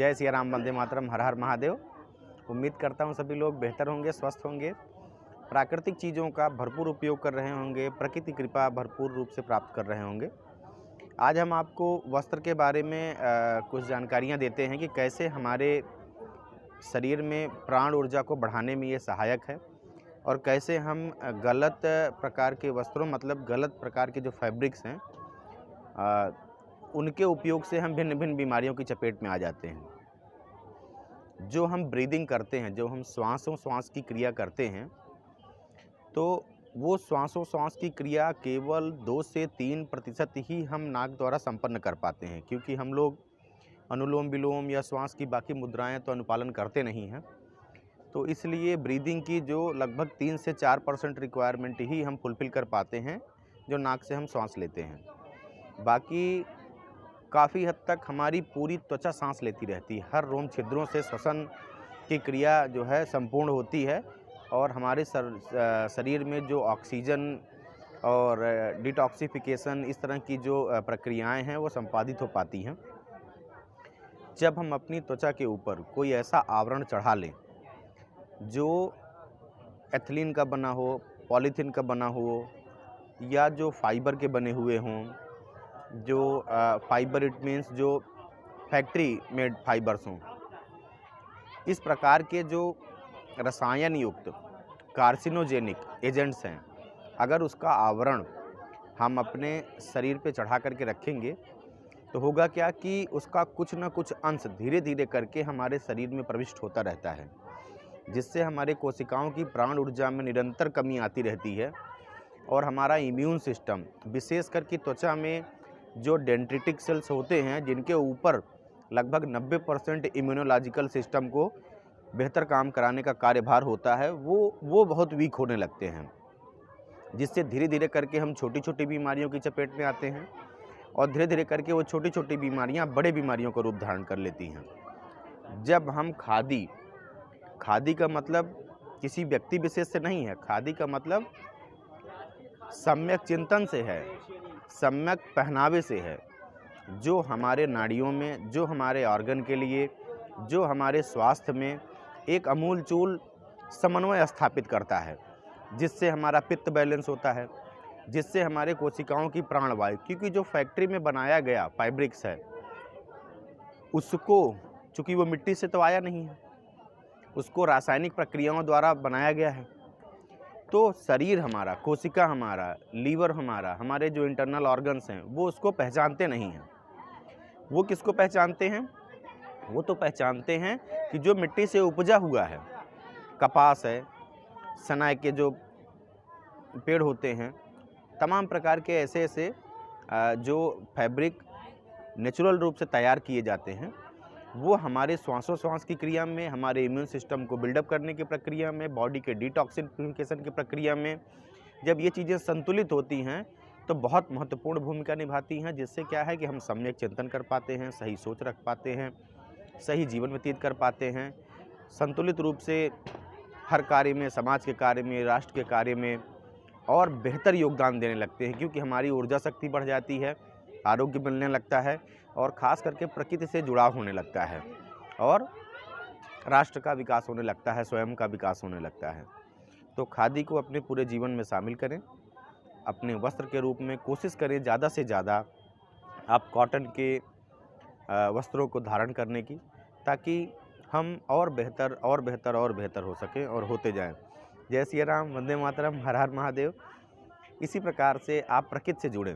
जय सिया राम, वंदे मातरम, हर हर महादेव। उम्मीद करता हूँ सभी लोग बेहतर होंगे, स्वस्थ होंगे, प्राकृतिक चीज़ों का भरपूर उपयोग कर रहे होंगे, प्रकृति कृपा भरपूर रूप से प्राप्त कर रहे होंगे। आज हम आपको वस्त्र के बारे में कुछ जानकारियाँ देते हैं कि कैसे हमारे शरीर में प्राण ऊर्जा को बढ़ाने में ये सहायक है और कैसे हम गलत प्रकार के वस्त्रों मतलब गलत प्रकार के जो फैब्रिक्स हैं उनके उपयोग से हम भिन्न भिन्न बीमारियों की चपेट में आ जाते हैं। जो हम ब्रीदिंग करते हैं, जो हम श्वास की क्रिया करते हैं, तो वो श्वास की क्रिया केवल 2 से 3% ही हम नाक द्वारा संपन्न कर पाते हैं, क्योंकि हम लोग अनुलोम विलोम या श्वास की बाकी मुद्राएं तो अनुपालन करते नहीं हैं। तो इसलिए ब्रीदिंग की जो लगभग 3 से 4% रिक्वायरमेंट ही हम फुलफ़िल कर पाते हैं, जो नाक से हम श्वास लेते हैं। बाकी काफ़ी हद तक हमारी पूरी त्वचा सांस लेती रहती है। हर रोम छिद्रों से श्वसन की क्रिया जो है संपूर्ण होती है और हमारे शरीर में जो ऑक्सीजन और डिटॉक्सिफिकेशन इस तरह की जो प्रक्रियाएं हैं वो संपादित हो पाती हैं। जब हम अपनी त्वचा के ऊपर कोई ऐसा आवरण चढ़ा लें जो एथिलीन का बना हो, पॉलीथीन का बना हो या जो फाइबर के बने हुए हों, जो फाइबर इट मीन्स जो फैक्ट्री मेड फाइबर्स हों, इस प्रकार के जो रसायन युक्त कार्सिनोजेनिक एजेंट्स हैं, अगर उसका आवरण हम अपने शरीर पे चढ़ा करके रखेंगे तो होगा क्या कि उसका कुछ न कुछ अंश धीरे धीरे करके हमारे शरीर में प्रविष्ट होता रहता है, जिससे हमारे कोशिकाओं की प्राण ऊर्जा में निरंतर कमी आती रहती है और हमारा इम्यून सिस्टम, विशेष करके त्वचा में जो डेंड्रिटिक सेल्स होते हैं जिनके ऊपर लगभग 90% इम्यूनोलॉजिकल सिस्टम को बेहतर काम कराने का कार्यभार होता है, वो बहुत वीक होने लगते हैं, जिससे धीरे धीरे करके हम छोटी छोटी बीमारियों की चपेट में आते हैं और धीरे धीरे करके वो छोटी छोटी बीमारियां बड़े बीमारियों का रूप धारण कर लेती हैं। जब हम खादी का मतलब किसी व्यक्ति विशेष से नहीं है, खादी का मतलब सम्यक चिंतन से है, सम्यक पहनावे से है, जो हमारे नाड़ियों में, जो हमारे ऑर्गन के लिए, जो हमारे स्वास्थ्य में एक अमूलचूल समन्वय स्थापित करता है, जिससे हमारा पित्त बैलेंस होता है, जिससे हमारे कोशिकाओं की प्राणवायु, क्योंकि जो फैक्ट्री में बनाया गया फैब्रिक्स है उसको, चूँकि वो मिट्टी से तो आया नहीं है, उसको रासायनिक प्रक्रियाओं द्वारा बनाया गया है। तो शरीर हमारा, कोशिका हमारा, लीवर हमारा, हमारे जो इंटरनल ऑर्गन्स हैं वो उसको पहचानते नहीं हैं। वो किसको पहचानते हैं? वो तो पहचानते हैं कि जो मिट्टी से उपजा हुआ है, कपास है, सनाई के जो पेड़ होते हैं, तमाम प्रकार के ऐसे ऐसे जो फैब्रिक नेचुरल रूप से तैयार किए जाते हैं, वो हमारे श्वास की क्रिया में, हमारे इम्यून सिस्टम को बिल्डअप करने की प्रक्रिया में, बॉडी के डिटॉक्सिफिकेशन की प्रक्रिया में, जब ये चीज़ें संतुलित होती हैं तो बहुत महत्वपूर्ण भूमिका निभाती हैं, जिससे क्या है कि हम सम्यक चिंतन कर पाते हैं, सही सोच रख पाते हैं, सही जीवन व्यतीत कर पाते हैं, संतुलित रूप से हर कार्य में, समाज के कार्य में, राष्ट्र के कार्य में और बेहतर योगदान देने लगते हैं, क्योंकि हमारी ऊर्जा शक्ति बढ़ जाती है, आरोग्य मिलने लगता है और ख़ास करके प्रकृति से जुड़ाव होने लगता है और राष्ट्र का विकास होने लगता है, स्वयं का विकास होने लगता है। तो खादी को अपने पूरे जीवन में शामिल करें, अपने वस्त्र के रूप में कोशिश करें ज़्यादा से ज़्यादा आप कॉटन के वस्त्रों को धारण करने की, ताकि हम और बेहतर और बेहतर और बेहतर हो सकें और होते जाएं। जय सिया राम, वंदे मातरम, हर हर महादेव। इसी प्रकार से आप प्रकृति से जुड़ें।